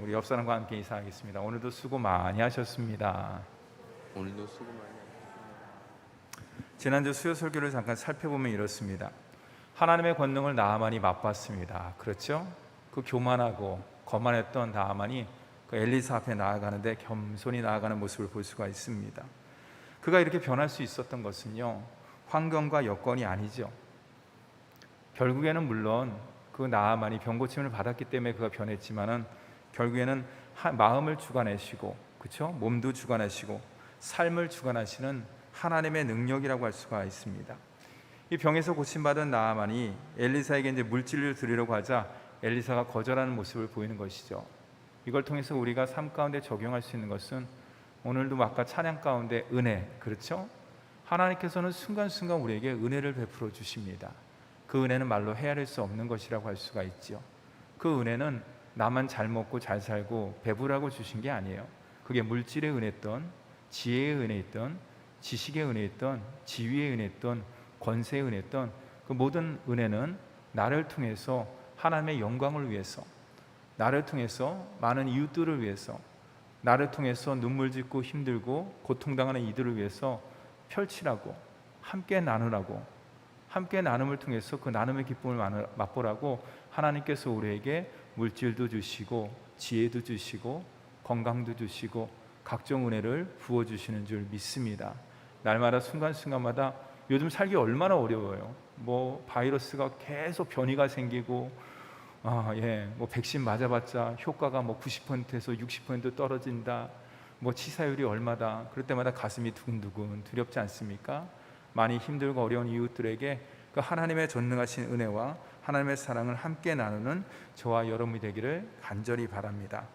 우리 옆 사람과 함께 인사하겠습니다. 오늘도 수고 많이 하셨습니다. 오늘도 수고 많이 하셨습니다. 지난주 수요 설교를 잠깐 살펴보면 이렇습니다. 하나님의 권능을 나아만이 맛봤습니다. 그렇죠? 그 교만하고 거만했던 나아만이 그 엘리사 앞에 나아가는데 겸손히 나아가는 모습을 볼 수가 있습니다. 그가 이렇게 변할 수 있었던 것은요, 환경과 여건이 아니죠. 결국에는 물론 그 나아만이 병고침을 받았기 때문에 그가 변했지만은 결국에는 마음을 주관하시고, 그렇죠? 몸도 주관하시고 삶을 주관하시는 하나님의 능력이라고 할 수가 있습니다. 이 병에서 고침받은 나아만이 엘리사에게 이제 물질을 드리려고 하자 엘리사가 거절하는 모습을 보이는 것이죠. 이걸 통해서 우리가 삶 가운데 적용할 수 있는 것은 오늘도 아까 찬양 가운데 은혜, 그렇죠? 하나님께서는 순간순간 우리에게 은혜를 베풀어 주십니다. 그 은혜는 말로 헤아릴 수 없는 것이라고 할 수가 있죠. 그 은혜는 나만 잘 먹고 잘 살고 배부라고 주신 게 아니에요. 그게 물질의 은혜였던, 지혜의 은혜였던, 지식의 은혜였던, 지위의 은혜였던, 권세의 은혜였던 그 모든 은혜는 나를 통해서 하나님의 영광을 위해서, 나를 통해서 많은 이웃들을 위해서, 나를 통해서 눈물 짓고 힘들고 고통당하는 이들을 위해서 펼치라고, 함께 나누라고, 함께 나눔을 통해서 그 나눔의 기쁨을 맛보라고 하나님께서 우리에게 물질도 주시고 지혜도 주시고 건강도 주시고 각종 은혜를 부어주시는 줄 믿습니다. 날마다 순간순간마다 요즘 살기 얼마나 어려워요. 뭐 바이러스가 계속 변이가 생기고 뭐 백신 맞아봤자 효과가 뭐 90%에서 60% 떨어진다. 뭐 치사율이 얼마다. 그럴 때마다 가슴이 두근두근 두렵지 않습니까? 많이 힘들고 어려운 이웃들에게 그 하나님의 전능하신 은혜와 하나님의 사랑을 함께 나누는 저와 여러분이 되기를 간절히 바랍니다.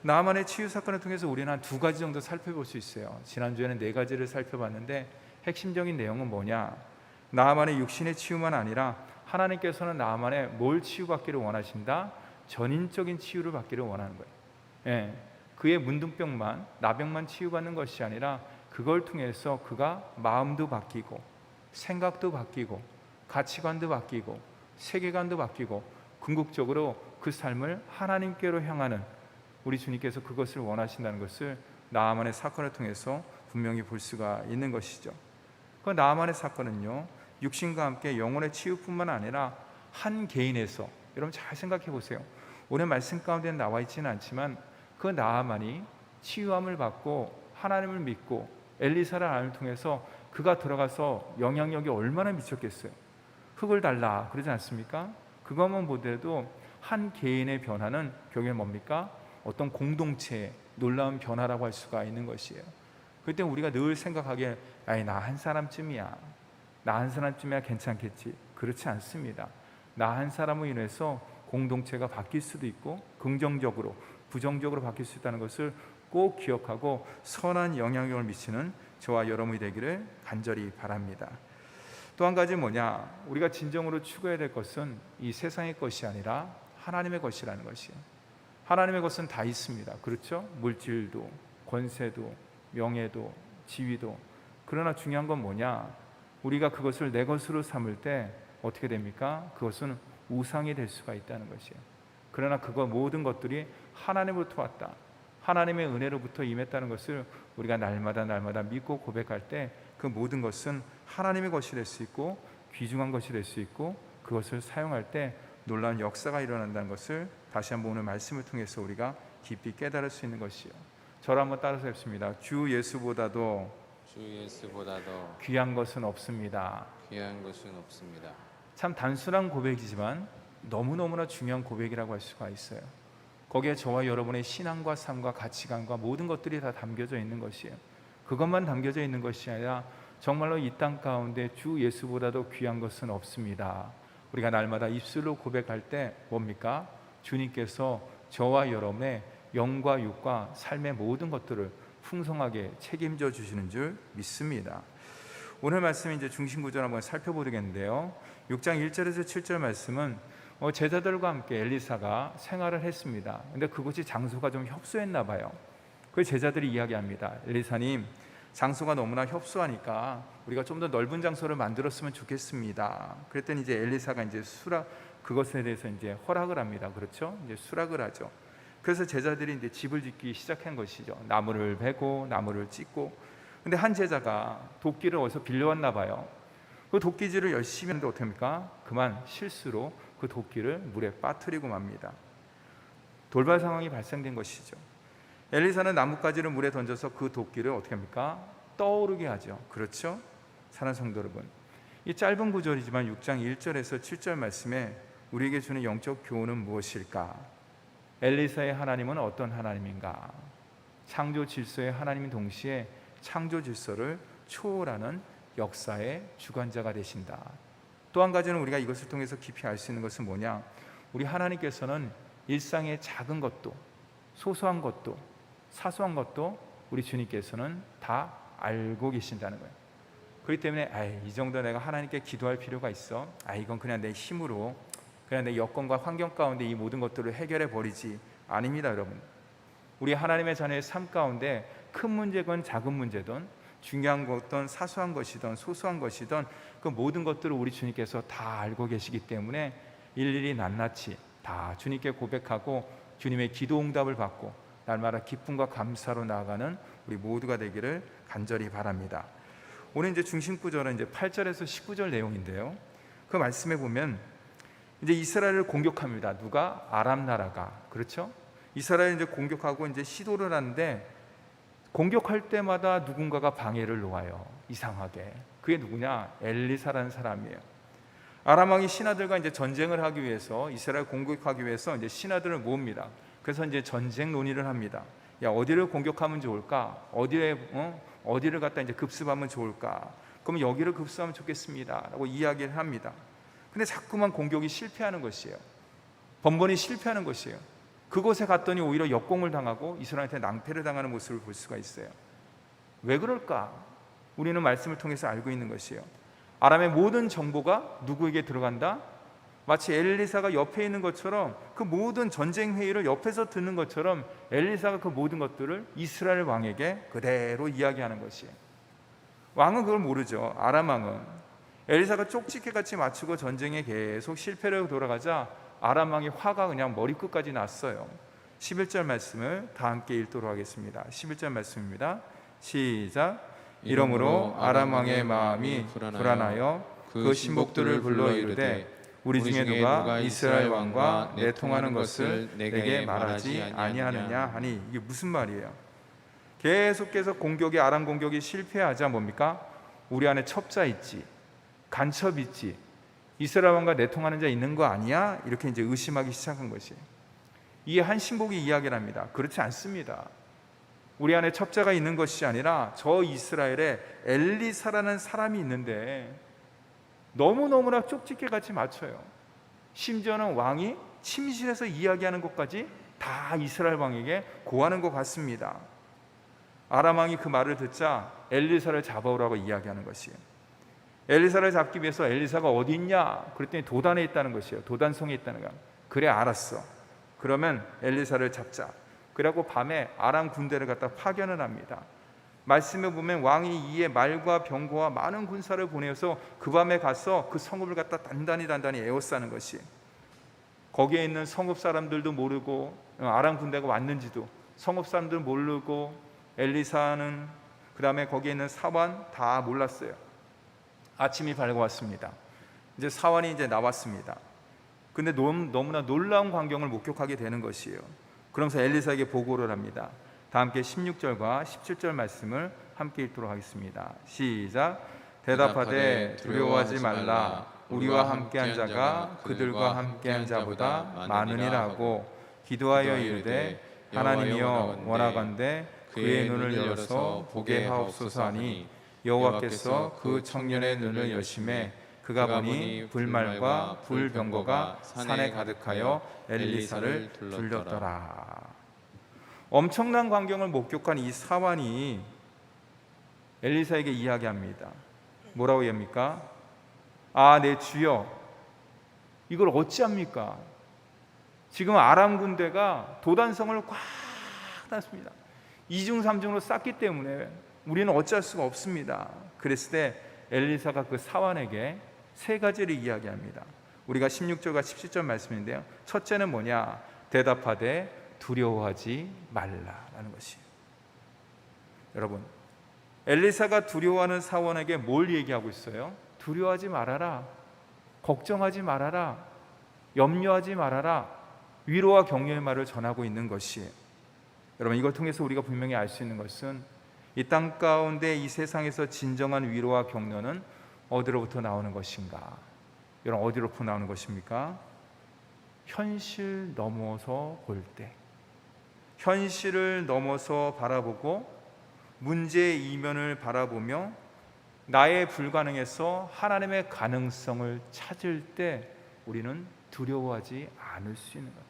나아만의 치유 사건을 통해서 우리는 한 2가지 정도 살펴볼 수 있어요. 지난주에는 4가지를 살펴봤는데 핵심적인 내용은 뭐냐? 나아만의 육신의 치유만 아니라 하나님께서는 나아만의 뭘 치유받기를 원하신다? 전인적인 치유를 받기를 원하는 거예요. 그의 문둥병만, 나병만 치유받는 것이 아니라 그걸 통해서 그가 마음도 바뀌고 생각도 바뀌고 가치관도 바뀌고 세계관도 바뀌고 궁극적으로 그 삶을 하나님께로 향하는, 우리 주님께서 그것을 원하신다는 것을 나아만의 사건을 통해서 분명히 볼 수가 있는 것이죠. 그 나아만의 사건은요, 육신과 함께 영혼의 치유뿐만 아니라 한 개인에서, 여러분 잘 생각해 보세요. 오늘 말씀 가운데 나와 있지는 않지만 그 나아만이 치유함을 받고 하나님을 믿고 엘리사를 알을 통해서 그가 들어가서 영향력이 얼마나 미쳤겠어요. 흙을 달라 그러지 않습니까? 그것만 보더라도 한 개인의 변화는 결국에 뭡니까? 어떤 공동체의 놀라운 변화라고 할 수가 있는 것이에요. 그때 우리가 늘 생각하기에 나 한 사람쯤이야, 나 한 사람쯤이야 괜찮겠지. 그렇지 않습니다. 나 한 사람으로 인해서 공동체가 바뀔 수도 있고 긍정적으로 부정적으로 바뀔 수 있다는 것을 꼭 기억하고 선한 영향력을 미치는 저와 여러분이 되기를 간절히 바랍니다. 또 한 가지 뭐냐? 우리가 진정으로 추구해야 될 것은 이 세상의 것이 아니라 하나님의 것이라는 것이에요. 하나님의 것은 다 있습니다. 그렇죠? 물질도, 권세도, 명예도, 지위도. 그러나 중요한 건 뭐냐? 우리가 그것을 내 것으로 삼을 때 어떻게 됩니까? 그것은 우상이 될 수가 있다는 것이에요. 그러나 그거 모든 것들이 하나님으로부터 왔다, 하나님의 은혜로부터 임했다는 것을 우리가 날마다 믿고 고백할 때 그 모든 것은 하나님의 것이 될 수 있고 귀중한 것이 될 수 있고 그것을 사용할 때 놀라운 역사가 일어난다는 것을 다시 한번 오늘 말씀을 통해서 우리가 깊이 깨달을 수 있는 것이요. 저를 한번 따라서 해봅니다. 주 예수보다도 귀한 것은 없습니다. 귀한 것은 없습니다. 참 단순한 고백이지만 너무너무나 중요한 고백이라고 할 수가 있어요. 거기에 저와 여러분의 신앙과 삶과 가치관과 모든 것들이 다 담겨져 있는 것이에요. 그것만 담겨져 있는 것이 아니라 정말로 이 땅 가운데 주 예수보다도 귀한 것은 없습니다. 우리가 날마다 입술로 고백할 때 뭡니까? 주님께서 저와 여러분의 영과 육과 삶의 모든 것들을 풍성하게 책임져 주시는 줄 믿습니다. 오늘 말씀 이제 중심 구절 한번 살펴보겠는데요. 6장 1절에서 7절 말씀은 제자들과 함께 엘리사가 생활을 했습니다. 근데 그곳이 장소가 좀 협소했나 봐요. 그 제자들이 이야기합니다. 엘리사님, 장소가 너무나 협소하니까 우리가 좀 더 넓은 장소를 만들었으면 좋겠습니다. 그랬더니 이제 엘리사가 이제 그것에 대해서 이제 허락을 합니다. 그렇죠? 이제 수락을 하죠. 그래서 제자들이 이제 집을 짓기 시작한 것이죠. 나무를 베고 나무를 찢고. 근데 한 제자가 도끼를 어디서 빌려왔나 봐요. 그 도끼질을 열심히 하는데 어떻게 합니까? 그만 실수로 그 도끼를 물에 빠뜨리고 맙니다. 돌발 상황이 발생된 것이죠. 엘리사는 나뭇가지를 물에 던져서 그 도끼를 어떻게 합니까? 떠오르게 하죠. 그렇죠? 사랑하는 성도 여러분, 이 짧은 구절이지만 6장 1절에서 7절 말씀에 우리에게 주는 영적 교훈은 무엇일까? 엘리사의 하나님은 어떤 하나님인가? 창조 질서의 하나님인 동시에 창조 질서를 초월하는 역사의 주관자가 되신다. 또 한 가지는 우리가 이것을 통해서 깊이 알 수 있는 것은 뭐냐? 우리 하나님께서는 일상의 작은 것도, 소소한 것도, 사소한 것도 우리 주님께서는 다 알고 계신다는 거예요. 그렇기 때문에 이 정도 내가 하나님께 기도할 필요가 있어? 이건 그냥 내 힘으로, 그냥 내 여건과 환경 가운데 이 모든 것들을 해결해 버리지. 아닙니다, 여러분. 우리 하나님의 자녀의 삶 가운데 큰 문제건 작은 문제든 중요한 것든 사소한 것이든 소소한 것이든 그 모든 것들을 우리 주님께서 다 알고 계시기 때문에 일일이 낱낱이 다 주님께 고백하고 주님의 기도 응답을 받고 날마다 기쁨과 감사로 나아가는 우리 모두가 되기를 간절히 바랍니다. 오늘 이제 중심 구절은 이제 8절에서 19절 내용인데요. 그 말씀에 보면 이제 이스라엘을 공격합니다. 누가? 아람 나라가. 그렇죠? 이스라엘 이제 공격하고 이제 시도를 하는데 공격할 때마다 누군가가 방해를 놓아요. 이상하게. 그게 누구냐? 엘리사라는 사람이에요. 아람 왕이 신하들과 이제 전쟁을 하기 위해서 이스라엘 공격하기 위해서 이제 신하들을 모읍니다. 그래서 이제 전쟁 논의를 합니다. 야, 어디를 공격하면 좋을까? 어디를 갖다 이제 급습하면 좋을까? 그러면 여기를 급습하면 좋겠습니다라고 이야기를 합니다. 근데 자꾸만 공격이 실패하는 것이에요. 번번이 실패하는 것이에요. 그곳에 갔더니 오히려 역공을 당하고 이스라엘한테 낭패를 당하는 모습을 볼 수가 있어요. 왜 그럴까? 우리는 말씀을 통해서 알고 있는 것이에요. 아람의 모든 정보가 누구에게 들어간다? 마치 엘리사가 옆에 있는 것처럼, 그 모든 전쟁 회의를 옆에서 듣는 것처럼 엘리사가 그 모든 것들을 이스라엘 왕에게 그대로 이야기하는 것이에요. 왕은 그걸 모르죠. 아람 왕은. 엘리사가 쪽집게같이 맞추고 전쟁에 계속 실패를 돌아가자 아람 왕의 화가 그냥 머리끝까지 났어요. 11절 말씀을 다 함께 읽도록 하겠습니다. 11절 말씀입니다. 시작. 이러므로 아람 왕의 마음이 불안하여 그 신복들을 불러 이르되 우리 중에 누가 이스라엘 왕과 내통하는 것을 내게 말하지 아니하느냐 하니, 이게 무슨 말이에요? 계속해서 아람 공격이 실패하자 뭡니까? 우리 안에 첩자 있지, 간첩 있지, 이스라엘 왕과 내통하는 자 있는 거 아니야? 이렇게 이제 의심하기 시작한 것이에요. 이 한 신복이 이야기를 합니다. 그렇지 않습니다. 우리 안에 첩자가 있는 것이 아니라 저 이스라엘에 엘리사라는 사람이 있는데 너무너무나 쪽집게같이 맞춰요. 심지어는 왕이 침실에서 이야기하는 것까지 다 이스라엘 왕에게 고하는 것 같습니다. 아람 왕이 그 말을 듣자 엘리사를 잡아오라고 이야기하는 것이에요. 엘리사를 잡기 위해서 엘리사가 어디 있냐? 그랬더니 도단에 있다는 것이에요. 도단성에 있다는 거야. 그래, 알았어. 그러면 엘리사를 잡자. 그리고 밤에 아람 군대를 갖다 파견을 합니다. 말씀에 보면 왕이 이에 말과 병거와 많은 군사를 보내서 그 밤에 가서 그 성읍을 갖다 단단히 에워싸는 것이, 거기에 있는 성읍 사람들도 모르고 아람 군대가 왔는지도 성읍 사람들 모르고 엘리사는 그 다음에 거기에 있는 사원 다 몰랐어요. 아침이 밝아왔습니다. 이제 사원이 이제 나왔습니다. 근데 너무나 놀라운 광경을 목격하게 되는 것이에요. 그러면서 엘리사에게 보고를 합니다. 다 함께 16절과 17절 말씀을 함께 읽도록 하겠습니다. 시작. 대답하되 두려워하지 말라. 우리와 함께한 자가 그들과 함께한 자보다 많으니라 하고 기도하여 이르되 하나님이여 원하건대 그의 눈을 열어서 보게 하옵소서 하니 여호와께서 그 청년의 눈을 여심해 그가 보니 불말과 불병거가 산에 가득하여 엘리사를 둘렀더라. 엄청난 광경을 목격한 이 사환이 엘리사에게 이야기합니다. 뭐라고 합니까? 내 주여, 이걸 어찌합니까? 지금 아람 군대가 도단성을 꽉 땄습니다. 2중 3중으로 쌌기 때문에 우리는 어찌할 수가 없습니다. 그랬을 때 엘리사가 그 사환에게 세 가지를 이야기합니다. 우리가 16절과 17절 말씀인데요. 첫째는 뭐냐? 대답하되 두려워하지 말라라는 것이에요. 여러분, 엘리사가 두려워하는 사원에게 뭘 얘기하고 있어요? 두려워하지 말아라, 걱정하지 말아라, 염려하지 말아라, 위로와 격려의 말을 전하고 있는 것이에요. 여러분, 이걸 통해서 우리가 분명히 알 수 있는 것은 이 땅 가운데 이 세상에서 진정한 위로와 격려는 어디로부터 나오는 것인가? 여러분, 어디로부터 나오는 것입니까? 현실 넘어서 볼 때, 현실을 넘어서 바라보고 문제의 이면을 바라보며 나의 불가능에서 하나님의 가능성을 찾을 때 우리는 두려워하지 않을 수 있는 것.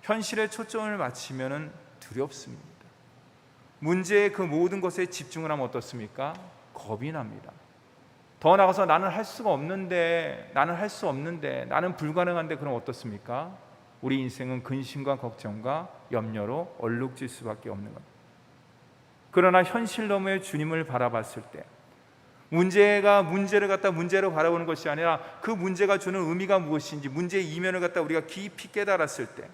현실에 초점을 맞추면 두렵습니다. 문제의 그 모든 것에 집중을 하면 어떻습니까? 겁이 납니다. 더 나아가서 나는 할 수가 없는데, 나는 할 수 없는데, 나는 불가능한데, 그럼 어떻습니까? 우리 인생은 근심과 걱정과 염려로 얼룩질 수밖에 없는 것. 그러나 현실 너머의 주님을 바라봤을 때, 문제를 갖다 문제로 바라보는 것이 아니라 그 문제가 주는 의미가 무엇인지, 문제의 이면을 갖다 우리가 깊이 깨달았을 때,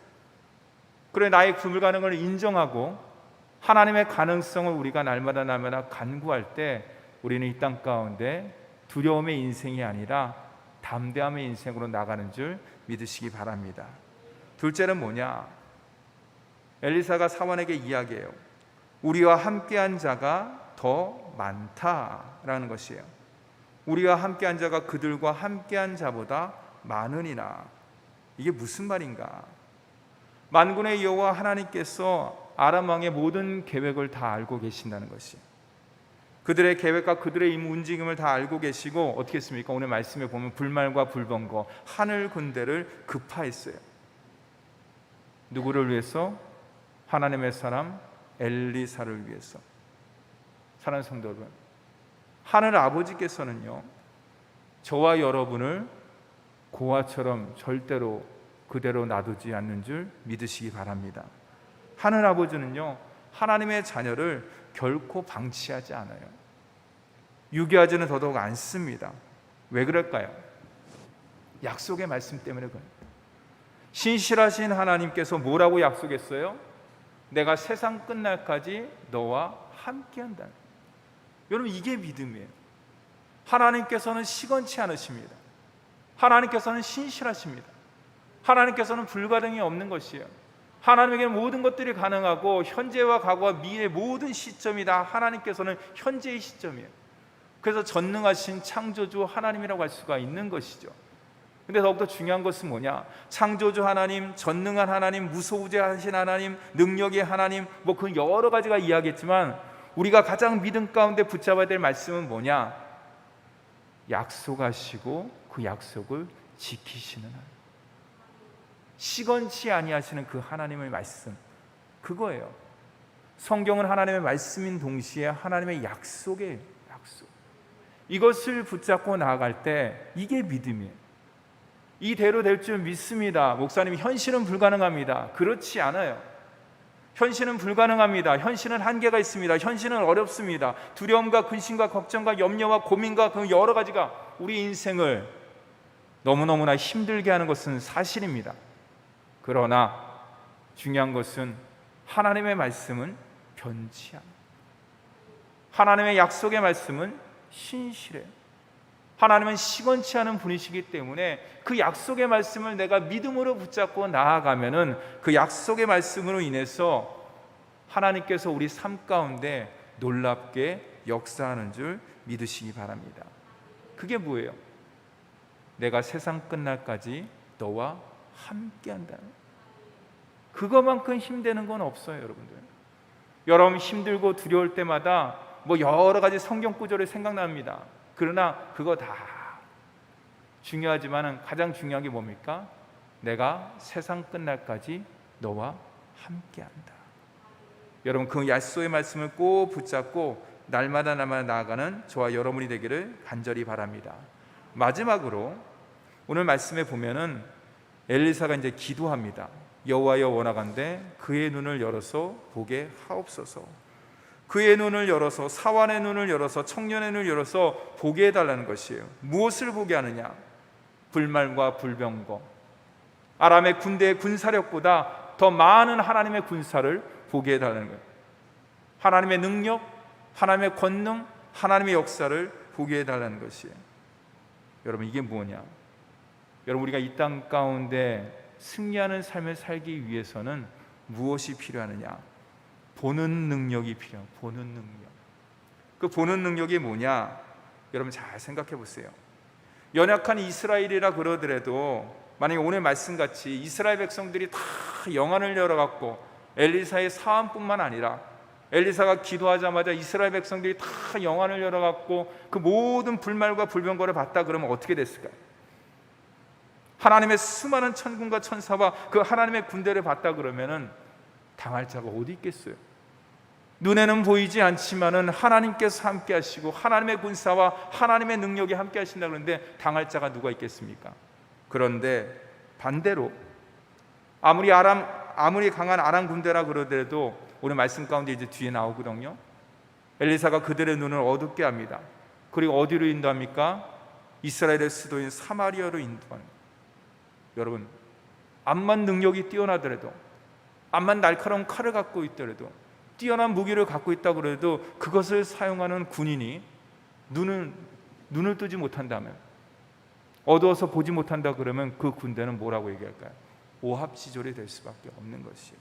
그래 나의 불가능을 인정하고 하나님의 가능성을 우리가 날마다 간구할 때 우리는 이 땅 가운데 두려움의 인생이 아니라 담대함의 인생으로 나가는 줄 믿으시기 바랍니다. 둘째는 뭐냐? 엘리사가 사원에게 이야기해요. 우리와 함께한 자가 더 많다라는 것이에요. 우리와 함께한 자가 그들과 함께한 자보다 많으니라. 이게 무슨 말인가? 만군의 여호와 하나님께서 아람 왕의 모든 계획을 다 알고 계신다는 것이, 그들의 계획과 그들의 움직임을 다 알고 계시고 어떻게 했습니까? 오늘 말씀에 보면 불말과 불번거 하늘 군대를 급파했어요. 누구를 위해서? 하나님의 사람 엘리사를 위해서. 사랑하는 성도 여러분, 하늘 아버지께서는요 저와 여러분을 고아처럼 절대로 그대로 놔두지 않는 줄 믿으시기 바랍니다. 하늘 아버지는요 하나님의 자녀를 결코 방치하지 않아요. 유기하지는 더더욱 않습니다. 왜 그럴까요? 약속의 말씀 때문에 그래요. 신실하신 하나님께서 뭐라고 약속했어요? 내가 세상 끝날까지 너와 함께한다. 여러분, 이게 믿음이에요. 하나님께서는 시건치 않으십니다. 하나님께서는 신실하십니다. 하나님께서는 불가능이 없는 것이에요. 하나님에게 모든 것들이 가능하고 현재와 과거와 미래의 모든 시점이 다 하나님께서는 현재의 시점이에요. 그래서 전능하신 창조주 하나님이라고 할 수가 있는 것이죠. 근데 더욱더 중요한 것은 뭐냐? 창조주 하나님, 전능한 하나님, 무소부재하신 하나님, 능력의 하나님, 뭐 그 여러 가지가 이야기했지만 우리가 가장 믿음 가운데 붙잡아야 될 말씀은 뭐냐? 약속하시고 그 약속을 지키시는 하나님, 시건치 아니하시는 그 하나님의 말씀, 그거예요. 성경은 하나님의 말씀인 동시에 하나님의 약속의 약속, 이것을 붙잡고 나아갈 때 이게 믿음이에요. 이대로 될 줄 믿습니다. 목사님, 현실은 불가능합니다. 그렇지 않아요. 현실은 불가능합니다. 현실은 한계가 있습니다. 현실은 어렵습니다. 두려움과 근심과 걱정과 염려와 고민과 그 여러 가지가 우리 인생을 너무너무나 힘들게 하는 것은 사실입니다. 그러나 중요한 것은 하나님의 말씀은 변치 않아요. 하나님의 약속의 말씀은 신실해요. 하나님은 시건치 않은 분이시기 때문에 그 약속의 말씀을 내가 믿음으로 붙잡고 나아가면은 그 약속의 말씀으로 인해서 하나님께서 우리 삶 가운데 놀랍게 역사하는 줄 믿으시기 바랍니다. 그게 뭐예요? 내가 세상 끝날까지 너와 함께한다는, 그거만큼 힘드는 건 없어요. 여러분들, 여러분 힘들고 두려울 때마다 뭐 여러 가지 성경 구절이 생각납니다. 그러나 그거 다 중요하지만 가장 중요한 게 뭡니까? 내가 세상 끝날까지 너와 함께한다. 여러분, 그 약속의 말씀을 꼭 붙잡고 날마다 나아가는 저와 여러분이 되기를 간절히 바랍니다. 마지막으로 오늘 말씀에 보면은 엘리사가 이제 기도합니다. 여호와여, 원하건대 그의 눈을 열어서 보게 하옵소서. 그의 눈을 열어서, 사환의 눈을 열어서, 청년의 눈을 열어서 보게 해달라는 것이에요. 무엇을 보게 하느냐? 불말과 불병거, 아람의 군대의 군사력보다 더 많은 하나님의 군사를 보게 해달라는 거예요. 하나님의 능력, 하나님의 권능, 하나님의 역사를 보게 해달라는 것이에요. 여러분, 이게 뭐냐? 여러분, 우리가 이 땅 가운데 승리하는 삶을 살기 위해서는 무엇이 필요하느냐? 보는 능력이 필요해요. 보는 능력. 그 보는 능력이 뭐냐? 여러분 잘 생각해 보세요. 연약한 이스라엘이라 그러더라도 만약에 오늘 말씀같이 이스라엘 백성들이 다 영안을 열어갖고 엘리사의 사안뿐만 아니라 엘리사가 기도하자마자 이스라엘 백성들이 다 영안을 열어갖고 그 모든 불말과 불병거를 봤다 그러면 어떻게 됐을까요? 하나님의 수많은 천군과 천사와 그 하나님의 군대를 봤다 그러면은 당할 자가 어디 있겠어요? 눈에는 보이지 않지만은 하나님께서 함께 하시고 하나님의 군사와 하나님의 능력이 함께 하신다 그러는데 당할 자가 누가 있겠습니까? 그런데 반대로 아무리 강한 아람 군대라 그러더라도 오늘 말씀 가운데 이제 뒤에 나오거든요. 엘리사가 그들의 눈을 어둡게 합니다. 그리고 어디로 인도합니까? 이스라엘의 수도인 사마리아로 인도하는 거예요. 여러분, 암만 능력이 뛰어나더라도, 암만 날카로운 칼을 갖고 있더라도, 뛰어난 무기를 갖고 있다 그래도 그것을 사용하는 군인이 눈을 뜨지 못한다면, 어두워서 보지 못한다 그러면 그 군대는 뭐라고 얘기할까요? 오합지졸이 될 수밖에 없는 것이에요.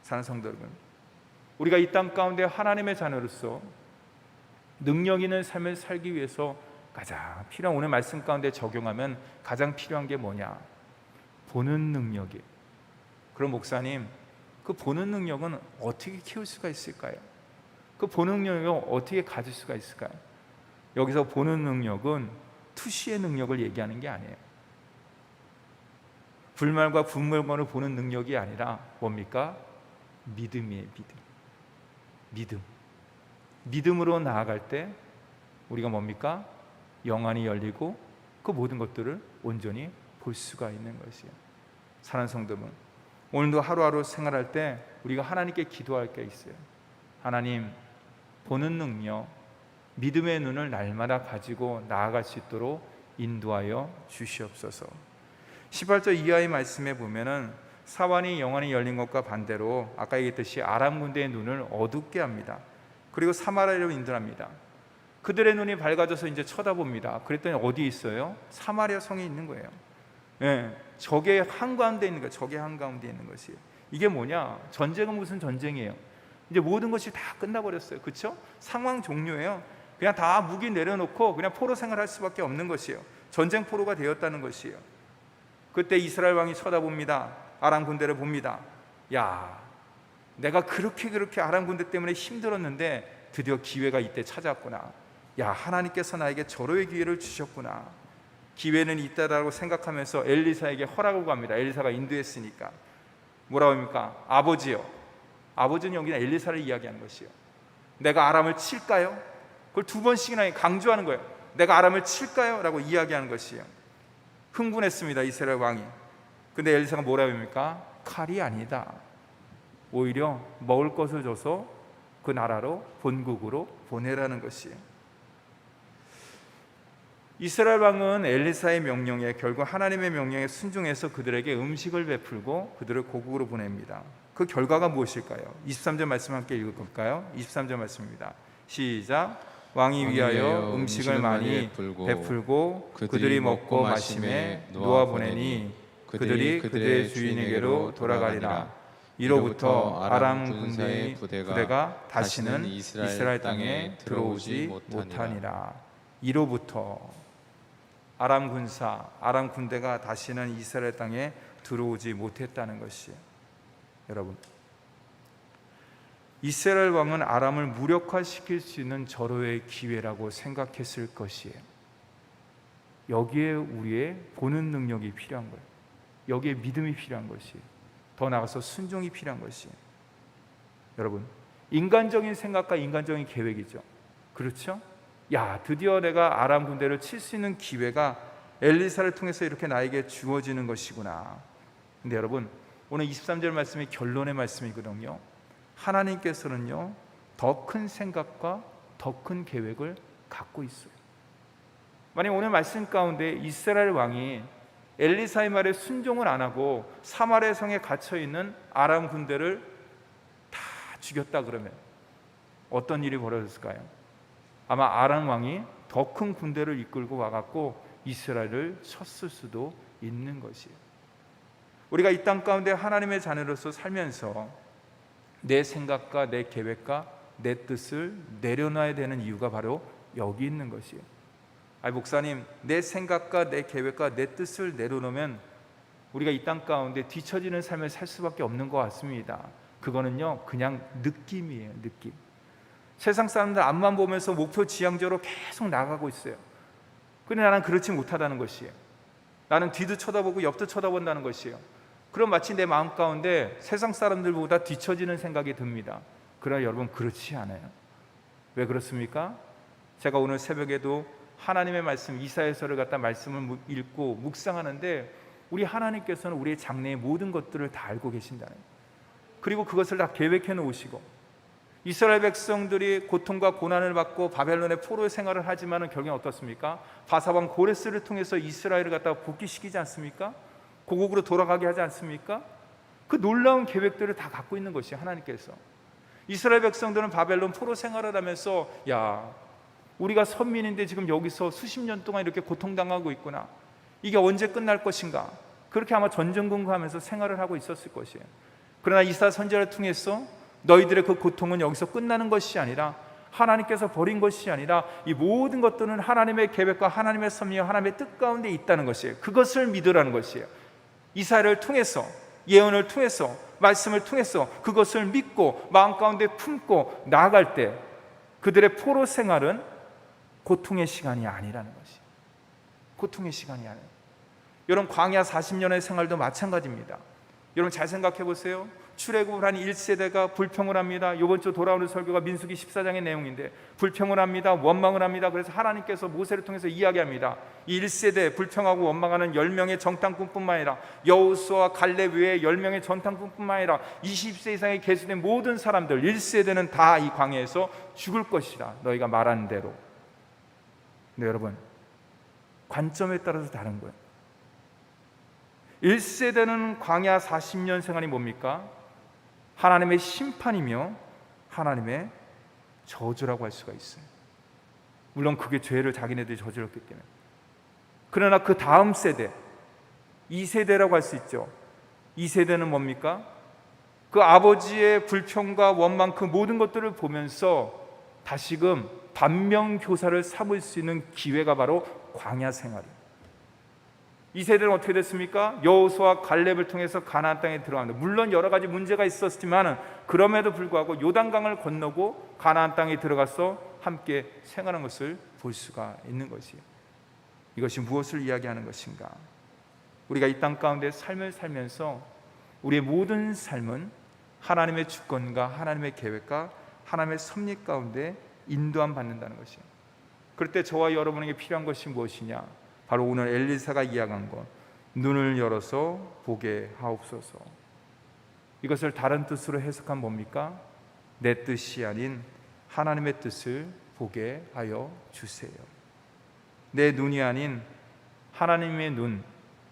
사랑하는 성도 여러분, 우리가 이 땅 가운데 하나님의 자녀로서 능력 있는 삶을 살기 위해서 가장 필요한, 오늘 말씀 가운데 적용하면 가장 필요한 게 뭐냐? 보는 능력이에요. 그럼 목사님, 그 보는 능력은 어떻게 키울 수가 있을까요? 그 보는 능력을 어떻게 가질 수가 있을까요? 여기서 보는 능력은 투시의 능력을 얘기하는 게 아니에요. 불말과 분물권을 보는 능력이 아니라 뭡니까? 믿음이에요. 믿음으로 나아갈 때 우리가 뭡니까? 영안이 열리고 그 모든 것들을 온전히 볼 수가 있는 것이에요. 사랑하는 성도분, 오늘도 하루하루 생활할 때 우리가 하나님께 기도할 게 있어요. 하나님, 보는 능력, 믿음의 눈을 날마다 가지고 나아갈 수 있도록 인도하여 주시옵소서. 18절 이하의 말씀에 보면은 사완이 영안이 열린 것과 반대로 아까 얘기했듯이 아람 군대의 눈을 어둡게 합니다. 그리고 사마리아로 인도합니다. 그들의 눈이 밝아져서 이제 쳐다봅니다. 그랬더니 어디 있어요? 사마리아 성에 있는 거예요. 예, 적의 한가운데 있는 거예요. 적의 한가운데 있는 것이에요. 이게 뭐냐? 전쟁은 무슨 전쟁이에요? 이제 모든 것이 다 끝나버렸어요. 그렇죠? 상황 종료예요. 그냥 다 무기 내려놓고 그냥 포로 생활할 수밖에 없는 것이에요. 전쟁 포로가 되었다는 것이에요. 그때 이스라엘 왕이 쳐다봅니다. 아람 군대를 봅니다. 야, 내가 그렇게 아람 군대 때문에 힘들었는데 드디어 기회가 이때 찾아왔구나. 야, 하나님께서 나에게 절호의 기회를 주셨구나. 기회는 있다라고 생각하면서 엘리사에게 허락을 구합니다. 엘리사가 인도했으니까. 뭐라고 합니까? 아버지요. 아버지는 여기는 엘리사를 이야기하는 것이요. 내가 아람을 칠까요? 그걸 두 번씩이나 강조하는 거예요. 내가 아람을 칠까요? 라고 이야기하는 것이에요. 흥분했습니다, 이스라엘 왕이. 근데 엘리사가 뭐라고 합니까? 칼이 아니다. 오히려 먹을 것을 줘서 그 나라로 본국으로 보내라는 것이에요. 이스라엘 왕은 엘리사의 명령에, 결국 하나님의 명령에 순종해서 그들에게 음식을 베풀고 그들을 고국으로 보냅니다. 그 결과가 무엇일까요? 23절 말씀 함께 읽어볼까요? 23절 말씀입니다. 시작. 왕이 위하여 음식을 많이 베풀고 그들이 먹고 마심에 놓아보내니 그들이 그들의 주인에게로 돌아가리라. 이로부터 아람 군대의 부대가 다시는 이스라엘 땅에 들어오지 못하니라. 이로부터 아람 군사, 아람 군대가 다시는 이스라엘 땅에 들어오지 못했다는 것이에요. 여러분, 이스라엘 왕은 아람을 무력화시킬 수 있는 절호의 기회라고 생각했을 것이에요. 여기에 우리의 보는 능력이 필요한 거예요. 여기에 믿음이 필요한 것이에요. 더 나아가서 순종이 필요한 것이에요. 여러분, 인간적인 생각과 인간적인 계획이죠. 그렇죠? 야, 드디어 내가 아람 군대를 칠 수 있는 기회가 엘리사를 통해서 이렇게 나에게 주어지는 것이구나. 근데 여러분, 오늘 23절 말씀이 결론의 말씀이거든요. 하나님께서는요, 더 큰 생각과 더 큰 계획을 갖고 있어요. 만약 오늘 말씀 가운데 이스라엘 왕이 엘리사의 말에 순종을 안 하고 사마리아 성에 갇혀 있는 아람 군대를 다 죽였다 그러면 어떤 일이 벌어졌을까요? 아마 아람 왕이 더 큰 군대를 이끌고 와갖고 이스라엘을 쳤을 수도 있는 것이에요. 우리가 이 땅 가운데 하나님의 자녀로서 살면서 내 생각과 내 계획과 내 뜻을 내려놔야 되는 이유가 바로 여기 있는 것이에요. 목사님, 내 생각과 내 계획과 내 뜻을 내려놓으면 우리가 이 땅 가운데 뒤처지는 삶을 살 수밖에 없는 것 같습니다. 그거는요, 그냥 느낌이에요. 느낌. 세상 사람들 앞만 보면서 목표 지향적으로 계속 나가고 있어요. 그런데 나는 그렇지 못하다는 것이에요. 나는 뒤도 쳐다보고 옆도 쳐다본다는 것이에요. 그럼 마치 내 마음 가운데 세상 사람들보다 뒤처지는 생각이 듭니다. 그러나 여러분, 그렇지 않아요. 왜 그렇습니까? 제가 오늘 새벽에도 하나님의 말씀 이사야서를 갖다 말씀을 읽고 묵상하는데 우리 하나님께서는 우리의 장래의 모든 것들을 다 알고 계신다는 거예요. 그리고 그것을 다 계획해 놓으시고 이스라엘 백성들이 고통과 고난을 받고 바벨론의 포로 생활을 하지만은 결국엔 어떻습니까? 바사왕 고레스를 통해서 이스라엘을 갖다가 복귀시키지 않습니까? 고국으로 돌아가게 하지 않습니까? 그 놀라운 계획들을 다 갖고 있는 것이 하나님께서. 이스라엘 백성들은 바벨론 포로 생활을 하면서 우리가 선민인데 지금 여기서 수십 년 동안 이렇게 고통당하고 있구나. 이게 언제 끝날 것인가? 그렇게 아마 전전긍긍하면서 생활을 하고 있었을 것이에요. 그러나 이사야 선지자를 통해서 너희들의 그 고통은 여기서 끝나는 것이 아니라 하나님께서 버린 것이 아니라 이 모든 것들은 하나님의 계획과 하나님의 섭리와 하나님의 뜻 가운데 있다는 것이에요. 그것을 믿으라는 것이에요. 이사야를 통해서, 예언을 통해서, 말씀을 통해서 그것을 믿고 마음 가운데 품고 나아갈 때 그들의 포로 생활은 고통의 시간이 아니라는 것이에요. 고통의 시간이 아니에요. 여러분, 광야 40년의 생활도 마찬가지입니다. 여러분 잘 생각해 보세요. 출애굽을 한 1세대가 불평을 합니다. 이번 주 돌아오는 설교가 민수기 14장의 내용인데 불평을 합니다. 원망을 합니다. 그래서 하나님께서 모세를 통해서 이야기합니다. 이 1세대 불평하고 원망하는 10명의 정탐꾼뿐만 아니라 여호수아와 갈렙 외에 10명의 정탐꾼뿐만 아니라 20세 이상의 계수된 모든 사람들 1세대는 다 이 광야에서 죽을 것이다. 너희가 말하는 대로. 근데 여러분, 관점에 따라서 다른 거예요. 1세대는 광야 40년 생활이 뭡니까? 하나님의 심판이며 하나님의 저주라고 할 수가 있어요. 물론 그게 죄를 자기네들이 저질렀기 때문에. 그러나 그 다음 세대 2세대라고 할 수 있죠. 2세대는 뭡니까? 그 아버지의 불평과 원망 그 모든 것들을 보면서 다시금 반면교사를 삼을 수 있는 기회가 바로 광야 생활이에요. 이 세대는 어떻게 됐습니까? 여호수아 갈렙을 통해서 가나안 땅에 들어갑니다. 물론 여러 가지 문제가 있었지만 그럼에도 불구하고 요단강을 건너고 가나안 땅에 들어가서 함께 생활하는 것을 볼 수가 있는 것이에요. 이것이 무엇을 이야기하는 것인가? 우리가 이 땅 가운데 삶을 살면서 우리의 모든 삶은 하나님의 주권과 하나님의 계획과 하나님의 섭리 가운데 인도함 받는다는 것이에요. 그럴 때 저와 여러분에게 필요한 것이 무엇이냐? 바로 오늘 엘리사가 이야기한 것, 눈을 열어서 보게 하옵소서. 이것을 다른 뜻으로 해석하면 뭡니까? 내 뜻이 아닌 하나님의 뜻을 보게 하여 주세요. 내 눈이 아닌 하나님의 눈,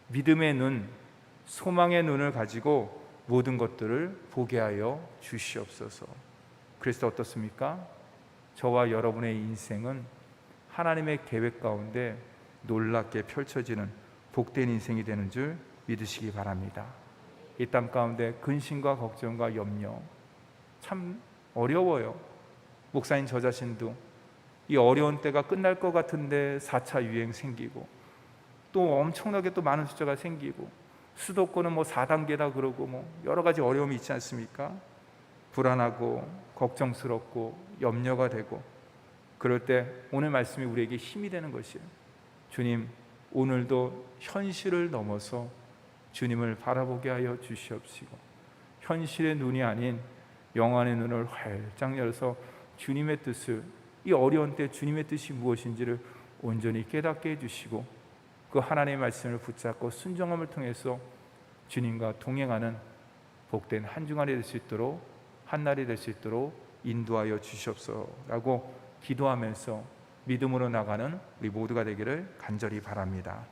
믿음의 눈, 소망의 눈을 가지고 모든 것들을 보게 하여 주시옵소서. 그래서 어떻습니까? 저와 여러분의 인생은 하나님의 계획 가운데 놀랍게 펼쳐지는 복된 인생이 되는 줄 믿으시기 바랍니다. 이 땅 가운데 근심과 걱정과 염려 참 어려워요. 목사님 저 자신도 이 어려운 때가 끝날 것 같은데 4차 유행 생기고 또 엄청나게 또 많은 숫자가 생기고 수도권은 4단계다 그러고 여러 가지 어려움이 있지 않습니까? 불안하고 걱정스럽고 염려가 되고 그럴 때 오늘 말씀이 우리에게 힘이 되는 것이에요. 주님, 오늘도 현실을 넘어서 주님을 바라보게 하여 주시옵시고 현실의 눈이 아닌 영안의 눈을 활짝 열어서 주님의 뜻을 이 어려운 때 주님의 뜻이 무엇인지를 온전히 깨닫게 해주시고 그 하나님의 말씀을 붙잡고 순종함을 통해서 주님과 동행하는 복된 한 주간이 될 수 있도록 한날이 될 수 있도록 인도하여 주시옵소서라고 기도하면서 믿음으로 나가는 우리 모두가 되기를 간절히 바랍니다.